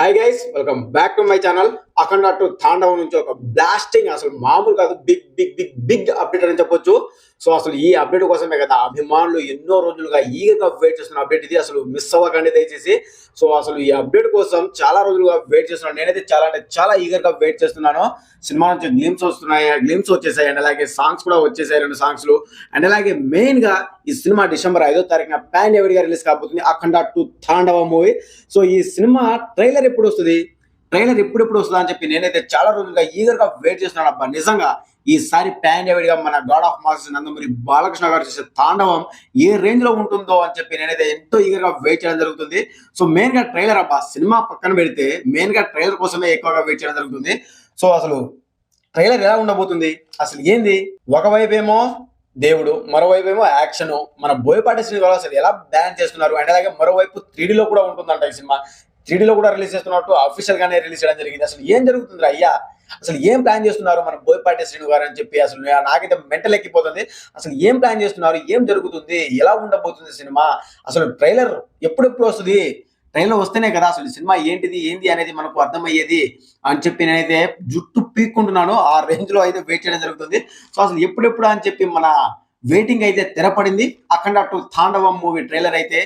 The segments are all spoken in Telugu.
Hi guys, welcome back to my channel. Akhanda two Thandavam నుంచి ఒక బ్లాస్టింగ్, అసలు మామూలు కాదు, big big big big update అని చెప్పొచ్చు. సో అసలు ఈ అప్డేట్ కోసమే కదా అభిమానులు ఎన్నో రోజులుగా ఈగర్గా వెయిట్ చేస్తున్న అప్డేట్ ఇది. అసలు మిస్ అవ్వకండి దయచేసి. సో అసలు ఈ అప్డేట్ కోసం చాలా రోజులుగా వెయిట్ చేస్తున్నాను. నేనైతే చాలా ఈగర్గా వెయిట్ చేస్తున్నాను. సినిమా నుంచి గ్లిమ్స్ వచ్చేసాయి అండ్ అలాగే సాంగ్స్ కూడా వచ్చేసాయి, 2 సాంగ్స్. అండ్ అలాగే మెయిన్ గా ఈ సినిమా డిసెంబర్ 5వ తారీఖున పాన్ ఎవరిగా రిలీజ్ కాబోతుంది, అఖండ టు తాండవం మూవీ. సో ఈ సినిమా ట్రైలర్ ఎప్పుడు వస్తుంది అని చెప్పి నేనైతే చాలా రోజులుగా ఈగర్గా వెయిట్ చేస్తున్నాను. అబ్బా నిజంగా ఈసారి పాన్ ఎవరిగా మన God of mass Nandamuri Balakrishna గారు చేసే తాండవం ఏ రేంజ్ లో ఉంటుందో అని చెప్పి నేనైతే ఎంతో ఈగర్గా వెయిట్ చేయడం జరుగుతుంది. సో మెయిన్ గా ట్రైలర్, అబ్బా సినిమా పక్కన పెడితే మెయిన్ గా ట్రైలర్ కోసమే ఎక్కువగా వెయిట్ చేయడం జరుగుతుంది. సో అసలు ట్రైలర్ ఎలా ఉండబోతుంది, అసలు ఏంది, ఒకవైపేమో దేవుడు, మరోవైపు ఏమో యాక్షన్, మన బోయపాటి శ్రీనివాస్ అసలు ఎలా బ్యాన్ చేస్తున్నారు. అండ్ అలాగే మరోవైపు 3D లో కూడా ఉంటుందంట ఈ సినిమా. 3D లో కూడా రిలీజ్ చేస్తున్నట్టు అఫీషియల్ గానే రిలీజ్ చేయడం జరిగింది. అసలు ఏం జరుగుతుంది అయ్యా, అసలు ఏం ప్లాన్ చేస్తున్నారు మన బోయపాటి శ్రీను గారు అని చెప్పి అసలు నాకైతే మెంటల్ ఎక్కిపోతుంది. అసలు ఏం ప్లాన్ చేస్తున్నారు, ఏం జరుగుతుంది, ఎలా ఉండబోతుంది సినిమా, అసలు ట్రైలర్ ఎప్పుడెప్పుడు వస్తుంది, ట్రైలర్ వస్తేనే కదా అసలు సినిమా ఏంది అనేది మనకు అర్థమయ్యేది అని చెప్పి నేనైతే జుట్టు పీక్కుంటున్నాను. ఆ రేంజ్ లో అయితే వెయిట్ చేయడం జరుగుతుంది. సో అసలు ఎప్పుడెప్పుడు అని చెప్పి మన వెయిటింగ్ అయితే తెరపడింది. అఖండ టు తాండవం మూవీ ట్రైలర్ అయితే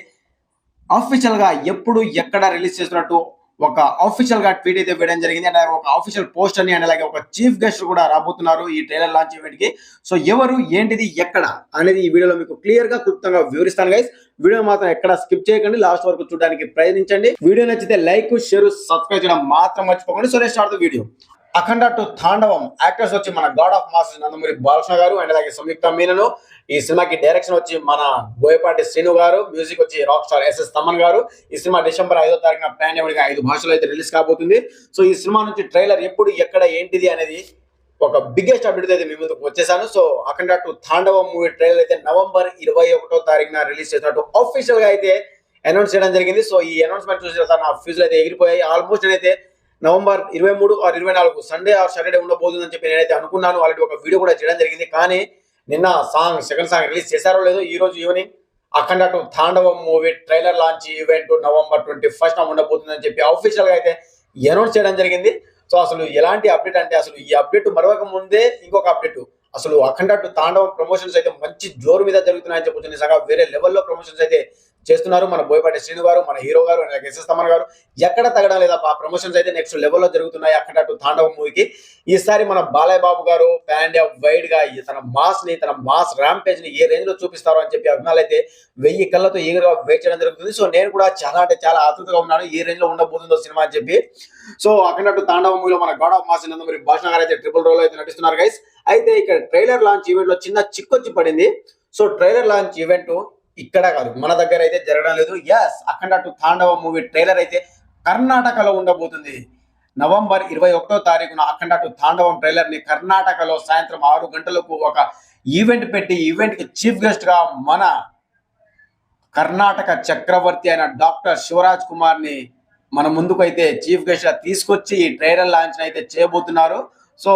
అఫీషియల్ గా ఎప్పుడు ఎక్కడ రిలీజ్ చేస్తున్నట్టు ఒక అఫీషియల్ గా ట్వీట్ అయితే వేయడం జరిగింది. అండ్ ఒక అఫీషియల్ పోస్టర్ ని అండ్ అలాగే ఒక చీఫ్ గెస్ట్ కూడా రాబోతున్నారు ఈ ట్రైలర్ లాంచ్ ఈవెంట్ కి. సో ఎవరు, ఏంటిది, ఎక్కడ అనేది ఈ వీడియోలో మీకు క్లియర్ గా క్లుప్తంగా వివరిస్తాను గైస్. వీడియో మాత్రం ఎక్కడ స్కిప్ చేయకండి, లాస్ట్ వరకు చూడడానికి ప్రయత్నించండి. వీడియో నచ్చితే లైక్, షేర్, సబ్స్క్రైబ్ చేయడం మాత్రం మర్చిపోకండి. So let's start the video. Akhanda two తాండవం యాక్టర్స్ వచ్చి మన God of mass Nandamuri Balakrishna గారు అండ్ అలాగే సంయుక్త మీనన్. ఈ సినిమాకి డైరెక్షన్ వచ్చి మన బోయపాటి శ్రీను గారు, మ్యూజిక్ వచ్చి రాక్ స్టార్ ఎస్ఎస్ తమన్ గారు. ఈ సినిమా డిసెంబర్ 5వ తారీఖున పాన్ ఇండియా 5 భాషల్లో అయితే రిలీజ్ కాబోతుంది. సో ఈ సినిమా నుంచి ట్రైలర్ ఎప్పుడు, ఎక్కడ, ఏంటిది అనేది ఒక బిగ్గెస్ట్ అప్డేట్ అయితే మీ ముందుకు వచ్చేసాను. సో అఖండ టు తాండవం మూవీ ట్రైలర్ అయితే నవంబర్ 21వ తారీఖున రిలీజ్ చేసినట్టు అఫీషియల్ గా అయితే అనౌన్స్ చేయడం జరిగింది. సో ఈ అనౌన్స్మెంట్ చూసిన నా ఫ్యూజులు అయితే ఎగిరిపోయాయి. ఆల్మోస్ట్ నేనైతే November 23 or 24 Sunday or Saturday ఉండబోతుందని చెప్పి నేనైతే అనుకున్నాను. ఆల్రెడీ ఒక వీడియో కూడా చేయడం జరిగింది. కానీ నిన్న సెకండ్ సాంగ్ రిలీజ్ చేశారో లేదో, ఈ రోజు evening Akhanda two Thandavam movie trailer launch event November 21న ఉండబోతుందని చెప్పి అఫీషియల్ గా అయితే అనౌన్స్ చేయడం జరిగింది. సో అసలు ఎలాంటి అప్డేట్ అంటే, అసలు ఈ అప్డేట్ మరొక ముందే ఇంకొక అప్డేట్, అసలు అఖండ టు తాండవం ప్రమోషన్స్ అయితే మంచి జోరు మీద జరుగుతున్నాయని చెప్పొచ్చు. నిజంగా వేరే లెవెల్లో ప్రమోషన్స్ అయితే చేస్తున్నారు మన బోయపాటి శ్రీను గారు, మన హీరో గారు అండ్ ఎస్ఎస్ తమన్ గారు. ఎక్కడ తగ్గడం లేదా, ఆ ప్రమోషన్స్ అయితే నెక్స్ట్ లెవెల్లో జరుగుతున్నాయి అఖండ టు తాండవం మూవీకి. ఈసారి మన బాలయ్య బాబు గారు పాన్ ఇండియా వైడ్ గా తన మాస్ ర్యాంపేజ్ ని ఏ రేంజ్ లో చూపిస్తారో అని చెప్పి అభిమానులు అయితే 1000 కళ్ళతో ఈగర్గా వెయిట్ చేయడం జరుగుతుంది. సో నేను కూడా చాలా ఆతృతగా ఉన్నాను ఏ రేంజ్ లో ఉండబోతుందో సినిమా అని చెప్పి. సో అఖండ టు తాండవం మూవీలో మన God of mass Nandamuri Balakrishna గారు అయితే ట్రిపుల్ రోల్ అయితే నటిస్తున్నారు గైస్. అయితే ఇక్కడ ట్రైలర్ లాంచ్ ఈవెంట్ లో చిన్న చిక్కొచ్చి పడింది. సో ట్రైలర్ లాంచ్ ఈవెంట్ ఇక్కడ కాదు, మన దగ్గర అయితే జరగడం లేదు. ఎస్, అఖండ టు తాండవం మూవీ ట్రైలర్ అయితే కర్ణాటకలో ఉండబోతుంది. నవంబర్ 21వ తారీఖున అఖండ టు తాండవం ట్రైలర్ ని కర్ణాటకలో సాయంత్రం 6 గంటలకు ఒక ఈవెంట్ పెట్టి, ఈవెంట్ కి చీఫ్ గెస్ట్ గా మన కర్ణాటక చక్రవర్తి అయిన డాక్టర్ శివరాజ్ కుమార్ ని మన ముందుకు అయితే చీఫ్ గెస్ట్ గా తీసుకొచ్చి ఈ ట్రైలర్ లాంచ్ అయితే చేయబోతున్నారు. సో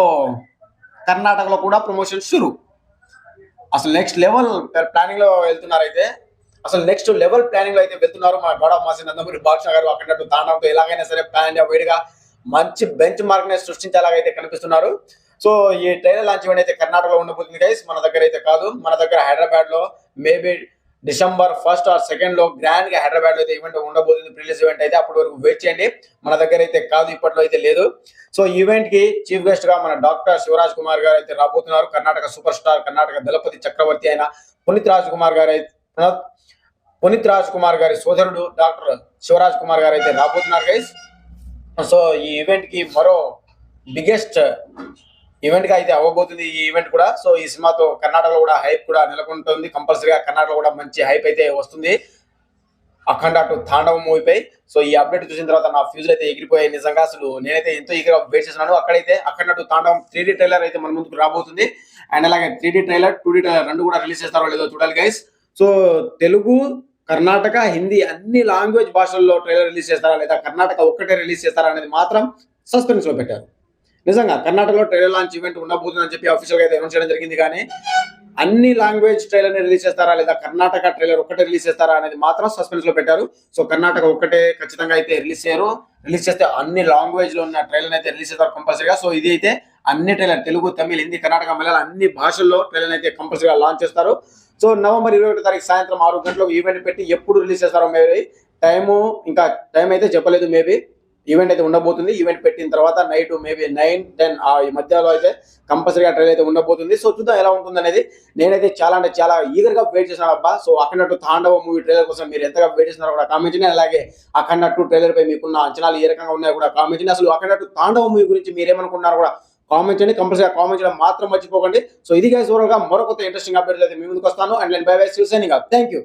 కర్ణాటకలో కూడా ప్రమోషన్ షురు. అసలు నెక్స్ట్ లెవెల్ ప్లానింగ్ లో వెళ్తున్నారు మన God of mass Nandamuri Balakrishna గారు. అఖండ టు తాండవంతో ఎలాగైనా సరే పాన్ ఇండియా వైడ్ గా మంచి బెంచ్ మార్క్ ని సృష్టించేలాగైతే కనిపిస్తున్నారు. సో ఈ ట్రైలర్ లాంచ్ ఈవెంట్ అయితే కర్ణాటకలో ఉండబోతుంది గైస్, మన దగ్గర అయితే కాదు. మన దగ్గర హైదరాబాద్ లో maybe December 1st or 2nd లో గ్రాండ్ గా హైదరాబాద్ లో అయితే ఈవెంట్ ఉండబోతుంది, ప్రిలీజ్ ఈవెంట్ అయితే. అప్పటి వరకు వెయిట్ చేయండి, మన దగ్గర అయితే కాదు, ఇప్పట్లో అయితే లేదు. సో ఈవెంట్ కి చీఫ్ గెస్ట్ గా మన డాక్టర్ శివరాజ్ కుమార్ గారు అయితే రాబోతున్నారు. కర్ణాటక సూపర్ స్టార్, కర్ణాటక దళపతి చక్రవర్తి అయిన పునీత్ రాజ్ కుమార్ గారి సోదరుడు డాక్టర్ శివరాజ్ కుమార్ గారు అయితే రాబోతున్నారు గైస్. సో ఈ ఈవెంట్ కి మరో బిగ్గెస్ట్ ఈవెంట్ గా అయితే అవ్వబోతుంది ఈ ఈవెంట్ కూడా. సో ఈ సినిమాతో కర్ణాటకలో కూడా హైప్ కూడా నెలకొంటుంది. కంపల్సరీగా కర్ణాటకలో కూడా మంచి హైప్ అయితే వస్తుంది అఖండ టు తాండవం మూవీపై. సో ఈ అప్డేట్ చూసిన తర్వాత నా ఫ్యూజులు అయితే ఎగిరిపోయాయి. నిజంగా అసలు నేనైతే ఎంతో ఈగర్గా వెయిట్ చేస్తున్నాను. అక్కడైతే అఖండ టు తాండవం 3D ట్రైలర్ అయితే మన ముందుకు రాబోతుంది. అండ్ అలాగే 3D ట్రైలర్, 2D ట్రైలర్ రెండు కూడా రిలీజ్ చేస్తారో లేదో చూడాలి గైస్. సో తెలుగు, కర్ణాటక, హిందీ అన్ని లాంగ్వేజ్ భాషల్లో ట్రైలర్ రిలీజ్ చేస్తారా లేదా కర్ణాటక ఒక్కటే రిలీజ్ చేస్తారా అనేది మాత్రం సస్పెన్స్ లో పెట్టారు. నిజంగా కర్ణాటకలో ట్రైలర్ లాంచ్ ఈవెంట్ ఉండబోతుందని చెప్పి అఫీషియల్ గా అయితే అనౌన్స్ చేయడం జరిగింది. కానీ అన్ని లాంగ్వేజ్ ట్రైలర్ ని రిలీజ్ చేస్తారా లేదా కర్ణాటక ట్రైలర్ ఒక్కటే రిలీజ్ చేస్తారా అనేది మాత్రం సస్పెన్స్ లో పెట్టారు. సో కర్ణాటక ఒక్కటే ఖచ్చితంగా అయితే రిలీజ్ చేయరు. రిలీజ్ చేస్తే అన్ని లాంగ్వేజ్ లో ఉన్న ట్రైలర్ అయితే రిలీజ్ చేస్తారు కంపల్సరీగా. సో ఇది అయితే అన్ని ట్రైలర్ తెలుగు, తమిళ్, హిందీ, కర్ణాటక, మలయాళం అన్ని భాషల్లో ట్రైలర్ అయితే కంపల్సరీగా లాంచ్ చేస్తారు. సో నవంబర్ 21 తారీఖు సాయంత్రం 6 గంటలకు ఈవెంట్ పెట్టి ఎప్పుడు రిలీజ్ చేస్తారో మేబీ టైం అయితే చెప్పలేదు. మేబీ ఈవెంట్ అయితే ఉండబోతుంది. ఈవెంట్ పెట్టిన తర్వాత నైట్ మేబీ 9-10 ఈ మధ్యలో అయితే కంపల్సరీగా ట్రైలర్ అయితే ఉండబోతుంది. సో చూద్దాం ఎలా ఉంటుంది అనేది. నేనైతే చాలా అంటే చాలా ఈగర్ గా వెయిట్ చేశాను అబ్బా. సో అఖండ 2 తాండవ మూవీ ట్రైలర్ కోసం మీరు ఎంతగా వెయిట్ చేస్తున్నారో కూడా కామెంట్ చేయండి. అలాగే అఖండ 2 ట్రైలర్ పై మీకున్న అంచనాలు ఏ రకంగా ఉన్నాయో కూడా కామెంట్ చేయండి. అసలు అఖండ 2 తాండవ మూవీ గురించి మీరేమనుకున్నారో కూడా కామెంట్ చేయండి. కంపల్సరీగా కామెంట్ చేయడం మాత్రం మర్చిపోకండి. సో ఇది గైస్ ఓవరాల్ గా మరొక ఇంట్రెస్టింగ్ అప్డేట్ అయితే మీ ముందుకు వస్తాను. అండ్ నేను by by signing off. Thank you.